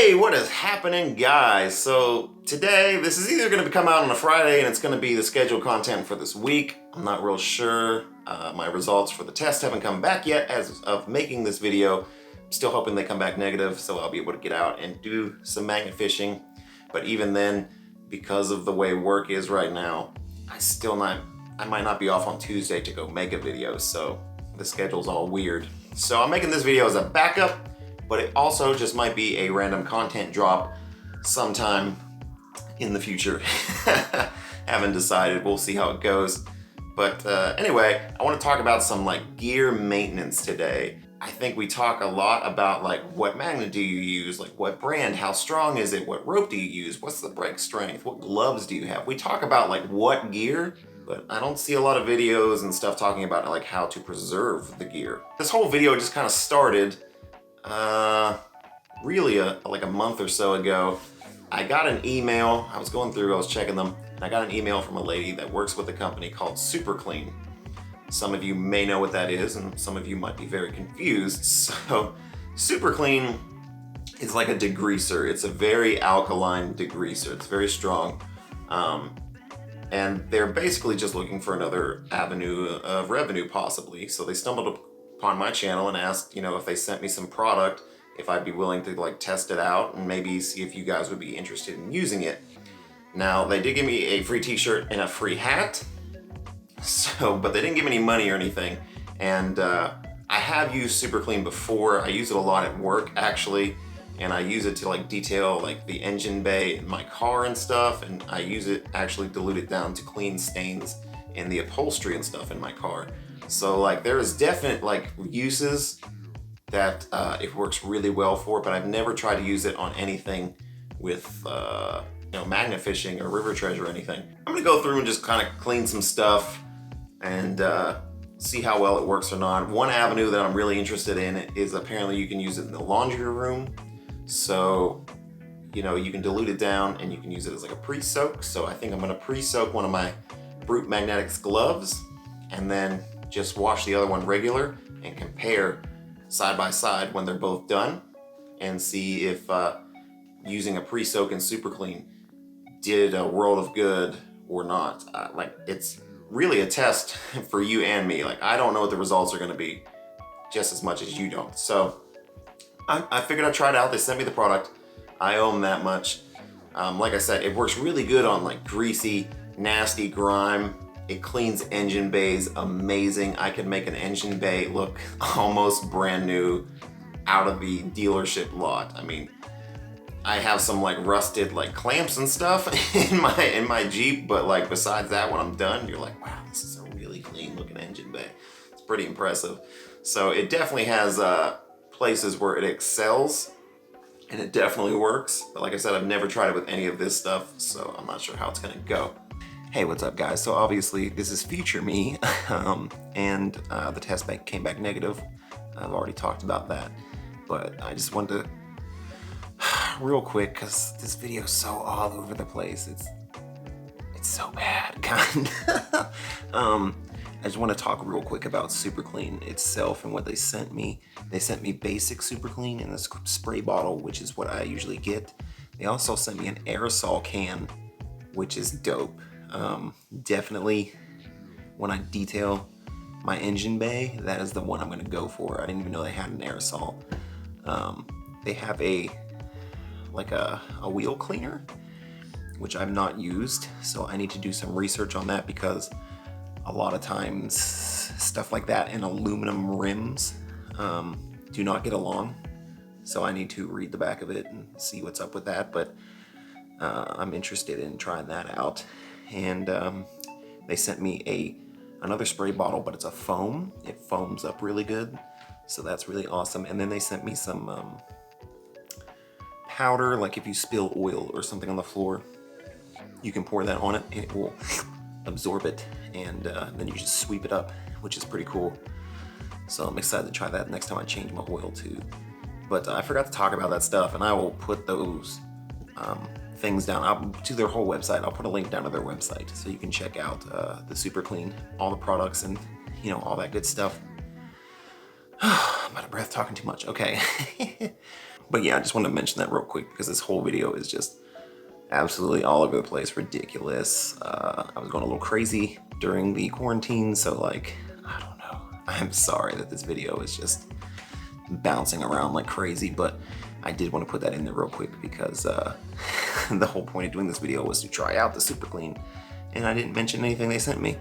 Hey, what is happening, guys? So today, this is either going to come out on a Friday and it's going to be the scheduled content for this week. I'm not real sure. My results for the test haven't come back yet as of making this video. I'm still hoping they come back negative, so I'll be able to get out and do some magnet fishing. But even then, because of the way work is right now, I might not be off on Tuesday to go make a video, so the schedule's all weird. So I'm making this video as a backup, but it also just might be a random content drop sometime in the future. Haven't decided, we'll see how it goes. But anyway, I want to talk about some gear maintenance today. I think we talk a lot about what magnet do you use, what brand, how strong is it, what rope do you use, what's the break strength, what gloves do you have. We talk about what gear, but I don't see a lot of videos and stuff talking about how to preserve the gear. This whole video just kind of started really a month or so ago. I got an email, I was going through, I was checking them, and I got an email from a lady that works with a company called Super Clean. Some of you may know what that is, and some of you might be very confused. So Super Clean is like a degreaser. It's a very alkaline degreaser. It's very strong. And they're basically just looking for another avenue of revenue possibly. So they stumbled upon my channel and asked, if they sent me some product, if I'd be willing to test it out and maybe see if you guys would be interested in using it. Now, they did give me a free t-shirt and a free hat, but they didn't give me any money or anything. And I have used Super Clean before. I use it a lot at work actually, and I use it to detail the engine bay in my car and stuff, and I use it actually dilute it down to clean stains in the upholstery and stuff in my car. So there is definite uses that it works really well for, but I've never tried to use it on anything with magnet fishing or river treasure or anything. I'm gonna go through and just kind of clean some stuff and see how well it works or not. One avenue that I'm really interested in is apparently you can use it in the laundry room. So, you can dilute it down and you can use it as a pre-soak. So I think I'm gonna pre-soak one of my Brute Magnetics gloves and then just wash the other one regular and compare side by side when they're both done and see if using a pre-soak and Super Clean did a world of good or not. It's really a test for you and me. I don't know what the results are gonna be just as much as you don't. So I figured I'd try it out. They sent me the product. I owe them that much. Like I said, it works really good on greasy, nasty grime. It cleans engine bays amazing. I can make an engine bay look almost brand new out of the dealership lot. I mean, I have some rusted clamps and stuff in my Jeep, but besides that, when I'm done, you're wow, this is a really clean looking engine bay. It's pretty impressive. So it definitely has places where it excels, and it definitely works. But like I said, I've never tried it with any of this stuff, so I'm not sure how it's gonna go. Hey, what's up, guys? So obviously this is future me, and the test came back negative. I've already talked about that, but I just wanted to real quick, because this video is so all over the place. It's so bad, kind of. I just want to talk real quick about Super Clean itself and what they sent me. They sent me basic Super Clean in this spray bottle, which is what I usually get. They also sent me an aerosol can, which is dope. Definitely, when I detail my engine bay, that is the one I'm gonna go for. I didn't even know they had an aerosol. They have a wheel cleaner, which I've not used, so I need to do some research on that, because a lot of times stuff like that and aluminum rims do not get along. So I need to read the back of it and see what's up with that, but I'm interested in trying that out. And they sent me another spray bottle, but it's a foam. It foams up really good, so that's really awesome. And then they sent me some powder, if you spill oil or something on the floor, you can pour that on it and it will absorb it, and then you just sweep it up, which is pretty cool. So I'm excited to try that next time I change my oil too. But I forgot to talk about that stuff, and I will put those things down to their whole website. I'll put a link down to their website so you can check out the Super Clean, all the products, and all that good stuff. I'm out of breath talking too much. Okay. But yeah, I just wanted to mention that real quick because this whole video is just absolutely all over the place, ridiculous. I was going a little crazy during the quarantine, so like, I don't know. I'm sorry that this video is just bouncing around like crazy, but I did want to put that in there real quick because the whole point of doing this video was to try out the Super Clean, and I didn't mention anything they sent me.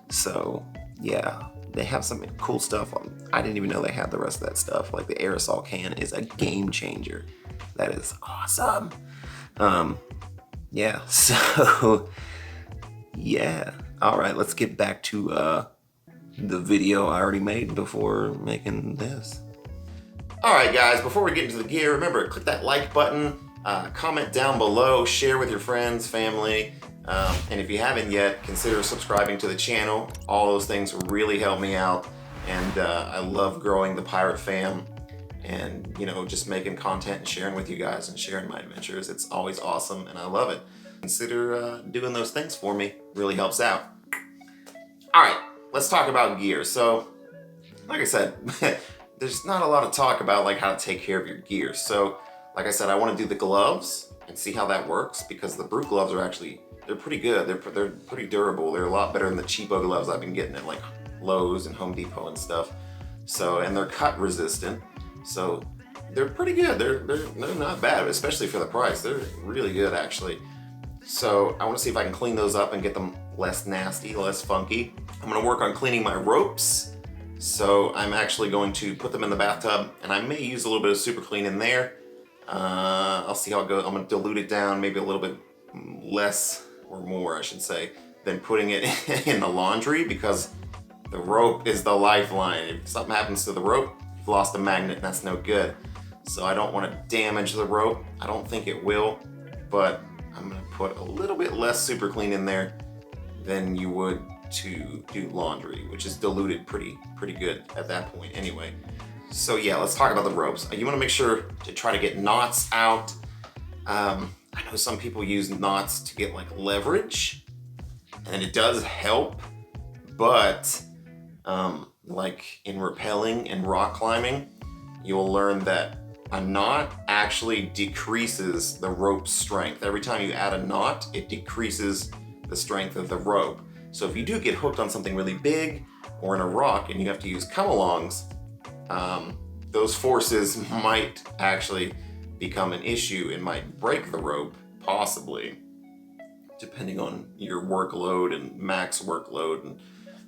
So yeah, they have some cool stuff. I didn't even know they had the rest of that stuff. Like the aerosol can is a game changer. That is awesome. Yeah, so yeah. All right, let's get back to the video I already made before making this. All right, guys, before we get into the gear, remember, click that like button, comment down below, share with your friends, family, and if you haven't yet, consider subscribing to the channel. All those things really help me out, and I love growing the pirate fam and, you know, just making content and sharing with you guys and sharing my adventures. It's always awesome, and I love it. Consider doing those things for me. Really helps out. All right, let's talk about gear. So, like I said, there's not a lot of talk about like how to take care of your gear. So, like I said, I want to do the gloves and see how that works because the Brute gloves are actually, they're pretty good. They're pretty durable. They're a lot better than the cheapo gloves I've been getting at like Lowe's and Home Depot and stuff. So, and they're cut resistant. So they're pretty good. They're not bad, especially for the price. They're really good actually. So I want to see if I can clean those up and get them less nasty, less funky. I'm going to work on cleaning my ropes. So I'm actually going to put them in the bathtub, and I may use a little bit of Super Clean in there. I'll see how it goes. I'm going to dilute it down, maybe a little bit less or more, I should say, than putting it in the laundry because the rope is the lifeline. If something happens to the rope, you've lost a magnet, and that's no good. So I don't want to damage the rope. I don't think it will, but I'm going to put a little bit less Super Clean in there than you would to do laundry, which is diluted pretty good at that point anyway. So yeah, let's talk about the ropes. You want to make sure to try to get knots out. I know some people use knots to get like leverage, and it does help, but like in rappelling and rock climbing, you'll learn that a knot actually decreases the rope's strength. Every time you add a knot, it decreases the strength of the rope. So if you do get hooked on something really big or in a rock and you have to use come-alongs, those forces might actually become an issue and might break the rope, possibly, depending on your workload and max workload and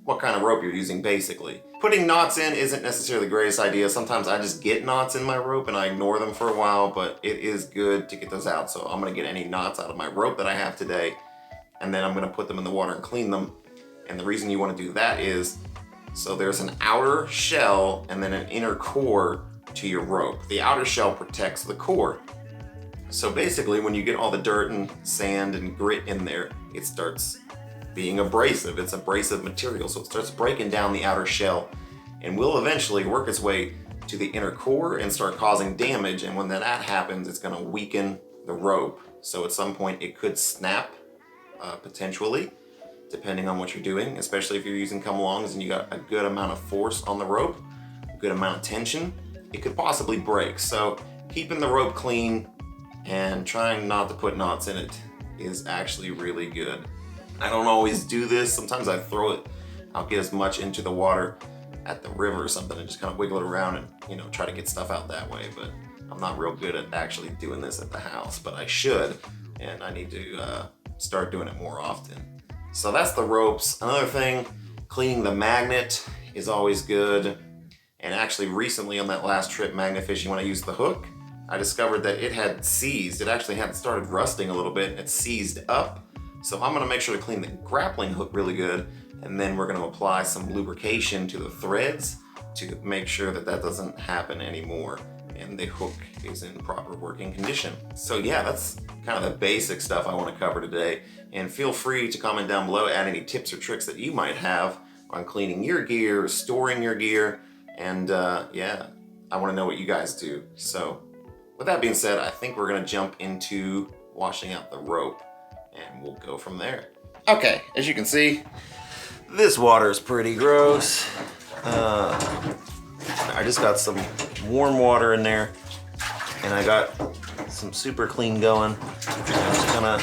what kind of rope you're using, basically. Putting knots in isn't necessarily the greatest idea. Sometimes I just get knots in my rope and I ignore them for a while, but it is good to get those out. So I'm gonna get any knots out of my rope that I have today, and then I'm gonna put them in the water and clean them. And the reason you wanna do that is, so there's an outer shell and then an inner core to your rope. The outer shell protects the core. So basically when you get all the dirt and sand and grit in there, it starts being abrasive. It's abrasive material, so it starts breaking down the outer shell and will eventually work its way to the inner core and start causing damage. And when that happens, it's gonna weaken the rope. So at some point it could snap, potentially, depending on what you're doing, especially if you're using come-alongs and you got a good amount of force on the rope, a good amount of tension, it could possibly break. So keeping the rope clean and trying not to put knots in it is actually really good. I don't always do this. Sometimes I throw it, I'll get as much into the water at the river or something and just kind of wiggle it around and, you know, try to get stuff out that way. But I'm not real good at actually doing this at the house, but I should, and I need to start doing it more often. So that's the ropes. Another thing, cleaning the magnet is always good. And actually recently on that last trip magnet fishing, when I used the hook, I discovered that it had seized. It actually had started rusting a little bit. It seized up. So I'm gonna make sure to clean the grappling hook really good. And then we're gonna apply some lubrication to the threads to make sure that that doesn't happen anymore and the hook is in proper working condition. So yeah, that's kind of the basic stuff I want to cover today. And feel free to comment down below, add any tips or tricks that you might have on cleaning your gear, storing your gear, and yeah, I want to know what you guys do. So with that being said, I think we're gonna jump into washing out the rope and we'll go from there. Okay, as you can see, this water is pretty gross. I just got some warm water in there And I got some super clean going. I'm just gonna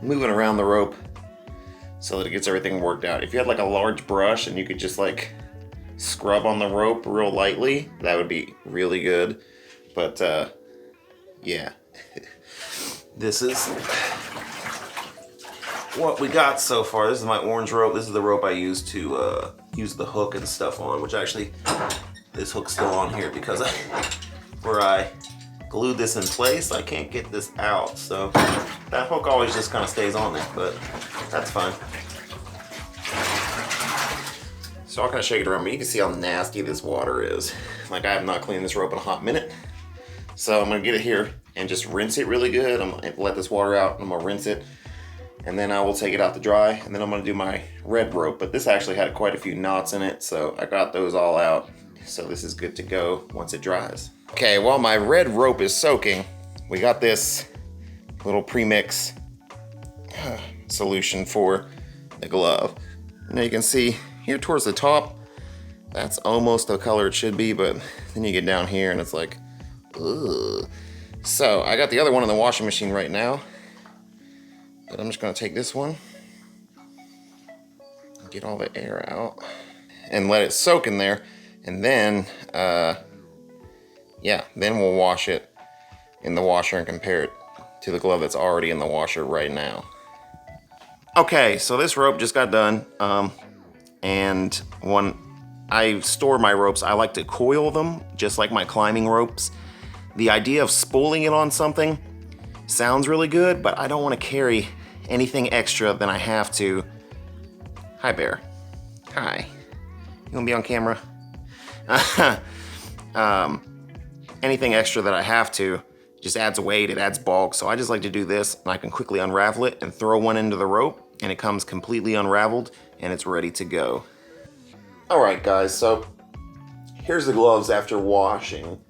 moving around the rope so that it gets everything worked out. If you had like a large brush and you could just like scrub on the rope real lightly, that would be really good. But yeah, this is what we got so far. This is my orange rope. This is the rope I use to use the hook and stuff on, which actually this hook's still on here because where I glued this in place, I can't get this out. So that hook always just kind of stays on there, but that's fine. So I'll kind of shake it around, but you can see how nasty this water is. Like, I have not cleaned this rope in a hot minute. So I'm gonna get it here and just rinse it really good. I'm gonna let this water out and I'm gonna rinse it. And then I will take it out to dry, and then I'm gonna do my red rope. But this actually had quite a few knots in it, so I got those all out. So this is good to go once it dries. Okay, while my red rope is soaking, we got this little premix solution for the glove. Now you can see here towards the top, that's almost the color it should be, but then you get down here and it's like, ugh. So I got the other one in the washing machine right now, but I'm just gonna take this one, get all the air out, and let it soak in there, and then, yeah, then we'll wash it in the washer and compare it to the glove that's already in the washer right now. Okay, so this rope just got done, and when I store my ropes, I like to coil them, just like my climbing ropes. The idea of spooling it on something sounds really good, but I don't want to carry anything extra than I have to. Hi, Bear. Hi. You want to be on camera? Anything extra that I have to just adds weight, it adds bulk, so I just like to do this, and I can quickly unravel it and throw one into the rope, and it comes completely unraveled, and it's ready to go. Alright guys, so here's the gloves after washing,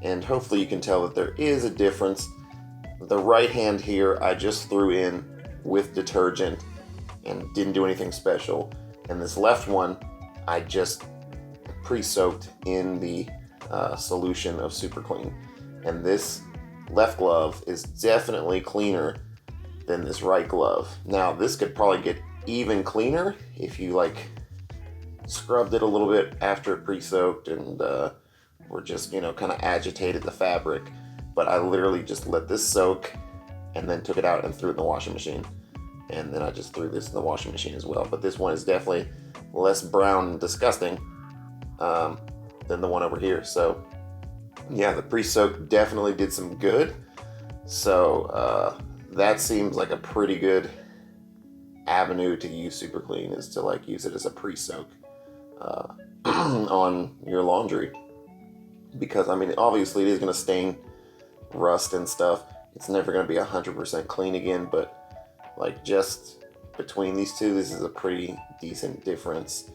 and hopefully you can tell that there is a difference. The right hand here I just threw in with detergent and didn't do anything special, and this left one I just pre-soaked in the solution of Super Clean. And this left glove is definitely cleaner than this right glove. Now this could probably get even cleaner if you like scrubbed it a little bit after it pre-soaked and or just, you know, kind of agitated the fabric. But I literally just let this soak and then took it out and threw it in the washing machine. And then I just threw this in the washing machine as well. But this one is definitely less brown and disgusting than the one over here. So yeah, the pre-soak definitely did some good. So that seems like a pretty good avenue to use Super Clean, is to like use it as a pre-soak on your laundry. Because I mean, obviously it is going to stain rust and stuff. It's never going to be 100% clean again, but like just between these two, this is a pretty decent difference.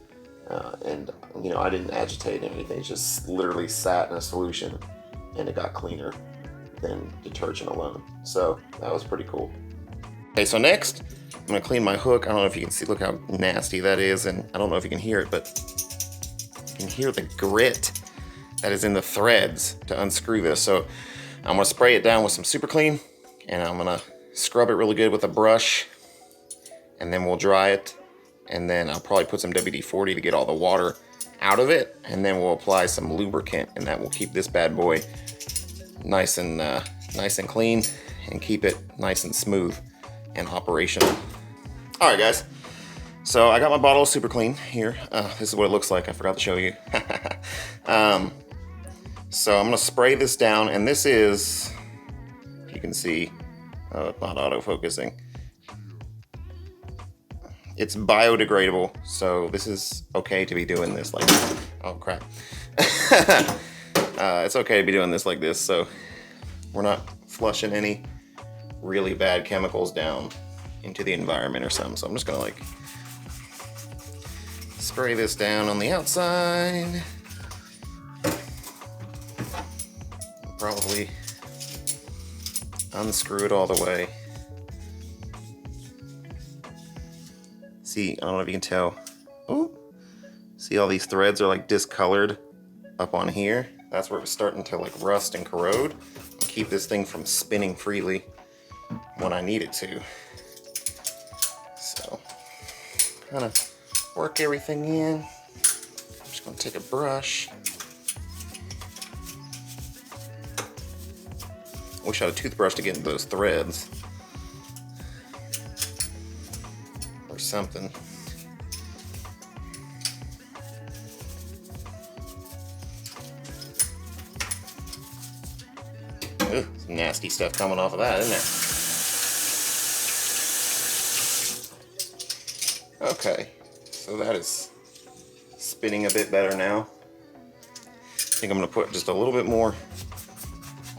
And you know, I didn't agitate anything. It just literally sat in a solution and it got cleaner than detergent alone. So that was pretty cool. Okay, so next I'm gonna clean my hook. I don't know if you can see, look how nasty that is, and I don't know if you can hear it, but you can hear the grit that is in the threads to unscrew this. So I'm gonna spray it down with some Super Clean, and I'm gonna scrub it really good with a brush, and then we'll dry it, and then I'll probably put some WD-40 to get all the water out of it, and then we'll apply some lubricant, and that will keep this bad boy nice and clean, and keep it nice and smooth and operational. All right, guys. So I got my bottle of Super Clean here. This is what it looks like. I forgot to show you. So I'm gonna spray this down, and this is, you can see, it's not auto-focusing. It's biodegradable, so this is okay to be doing this like this. Oh crap. It's okay to be doing this like this, so we're not flushing any really bad chemicals down into the environment or something. So I'm just gonna like spray this down on the outside. Probably unscrew it all the way. See, I don't know if you can tell. Oh, see all these threads are like discolored. up on here. That's where it was starting to like rust and corrode. Keep this thing from spinning freely when I need it to. So, kind of work everything in. I'm just gonna take a brush. Wish I had a toothbrush to get into those threads. Or something. Ooh, some nasty stuff coming off of that, isn't there? Okay, so that is spinning a bit better now. I think I'm gonna put just a little bit more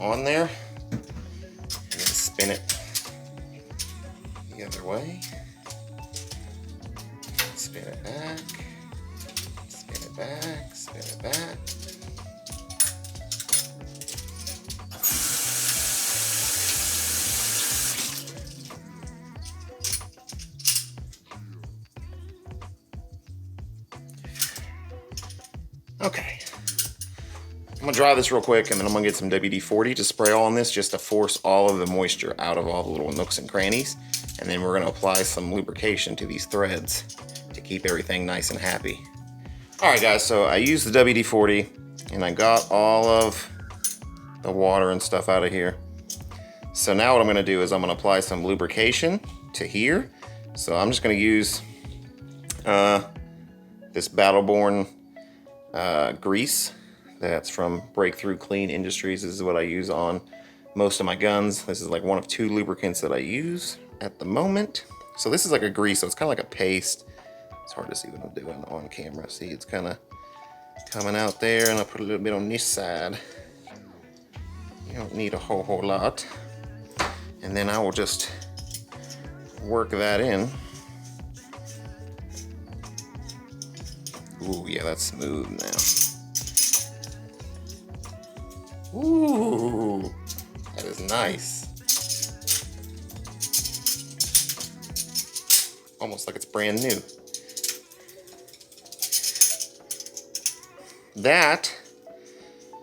on there and then spin it the other way. Spin it back, spin it back, spin it back. Okay, I'm gonna dry this real quick and then I'm gonna get some WD-40 to spray all on this just to force all of the moisture out of all the little nooks and crannies. And then we're gonna apply some lubrication to these threads to keep everything nice and happy. All right guys, so I used the WD-40 and I got all of the water and stuff out of here. So now what I'm gonna do is I'm gonna apply some lubrication to here. So I'm just gonna use this Battleborn grease that's from Breakthrough Clean Industries. This is what I use on most of my guns. This is like one of 2 lubricants that I use at the moment. So this is like a grease, so it's kind of like a paste. It's hard to see what I'm doing on camera. See, it's kind of coming out there, and I'll put a little bit on this side. You don't need a whole lot. And then I will just work that in. Ooh, yeah, that's smooth now. Ooh, that is nice. Almost like it's brand new. That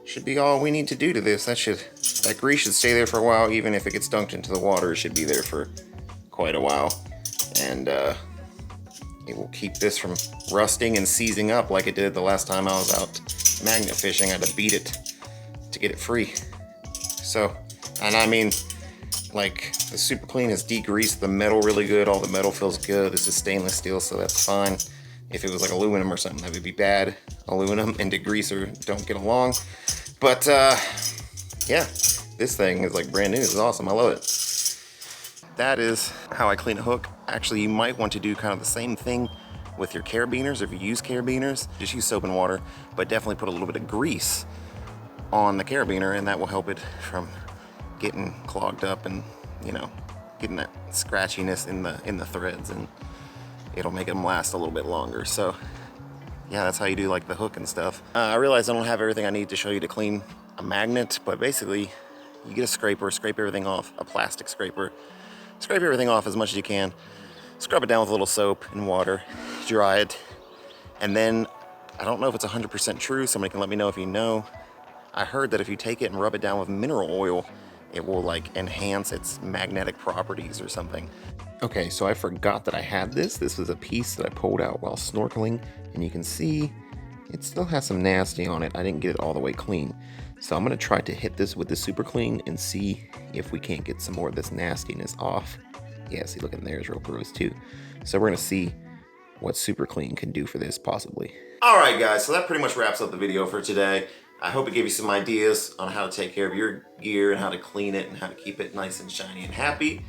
should be all we need to do to this. That grease should stay there for a while. Even if it gets dunked into the water, it should be there for quite a while. And it will keep this from rusting and seizing up like it did the last time I was out magnet fishing. I had to beat it to get it free. So, and I mean, like, the Super Clean has degreased the metal really good. All the metal feels good. This is stainless steel, so that's fine. If it was like aluminum or something, that would be bad. Aluminum and degreaser don't get along. But yeah, this thing is like brand new. This is awesome. I love it. That is how I clean a hook. Actually, you might want to do kind of the same thing with your carabiners. If you use carabiners, just use soap and water, but definitely put a little bit of grease on the carabiner, and that will help it from getting clogged up and, you know, getting that scratchiness in the threads, and it'll make them last a little bit longer. So yeah, that's how you do like the hook and stuff. I realize I don't have everything I need to show you to clean a magnet, but basically you get a scraper, scrape everything off, a plastic scraper. Scrape everything off as much as you can. Scrub it down with a little soap and water, dry it. And then, I don't know if it's 100% true, somebody can let me know if you know. I heard that if you take it and rub it down with mineral oil, it will like enhance its magnetic properties or something. Okay, so I forgot that I had this. This was a piece that I pulled out while snorkeling, and you can see it still has some nasty on it. I didn't get it all the way clean. So I'm gonna try to hit this with the Super Clean and see if we can't get some more of this nastiness off. Yeah, see, look in there, it's real gross too. So we're gonna see what Super Clean can do for this possibly. All right, guys, so that pretty much wraps up the video for today. I hope it gave you some ideas on how to take care of your gear and how to clean it and how to keep it nice and shiny and happy.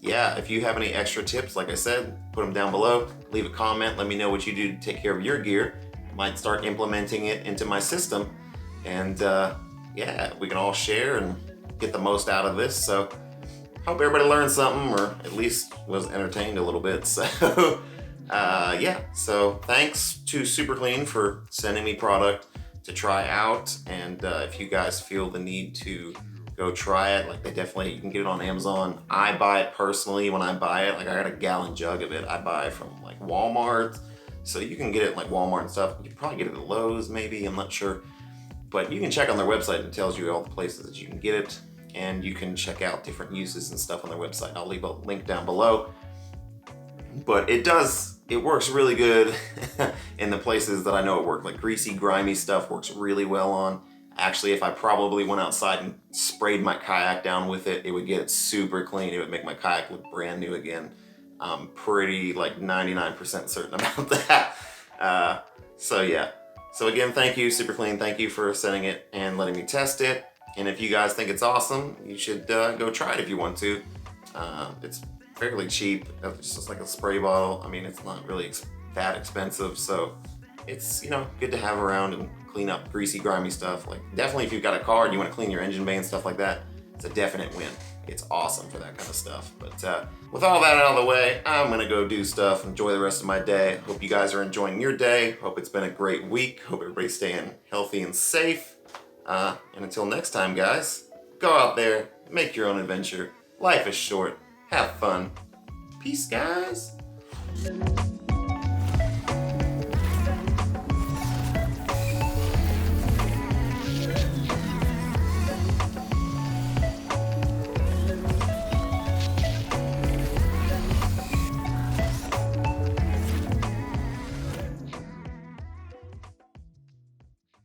Yeah, if you have any extra tips, like I said, put them down below. Leave a comment, let me know what you do to take care of your gear. I might start implementing it into my system. And yeah, we can all share and get the most out of this. So hope everybody learned something, or at least was entertained a little bit. So yeah, so thanks to Super Clean for sending me product to try out. And if you guys feel the need to go try it, like, you can get it on Amazon. I buy it personally. When I buy it, like, I got a gallon jug of it. I buy it from like Walmart, So you can get it at like Walmart and stuff. You can probably get it at Lowe's maybe, I'm not sure. But you can check on their website and it tells you all the places that you can get it. And you can check out different uses and stuff on their website. I'll leave a link down below. But it works really good in the places that I know it worked. Like greasy, grimy stuff works really well on. Actually, if I probably went outside and sprayed my kayak down with it, it would get it super clean. It would make my kayak look brand new again. I'm pretty like 99% certain about that. So yeah. So again, thank you, Super Clean. Thank you for sending it and letting me test it. And if you guys think it's awesome, you should go try it if you want to. It's fairly cheap. It's just like a spray bottle. I mean, it's not really that expensive, so it's, you know, good to have around and clean up greasy, grimy stuff. Like definitely if you've got a car and you want to clean your engine bay and stuff like that, it's a definite win. It's awesome for that kind of stuff. But with all that out of the way, I'm gonna go do stuff, enjoy the rest of my day. Hope you guys are enjoying your day. Hope it's been a great week. Hope everybody's staying healthy and safe. And until next time, guys, go out there, make your own adventure. Life is short. Have fun. Peace, guys.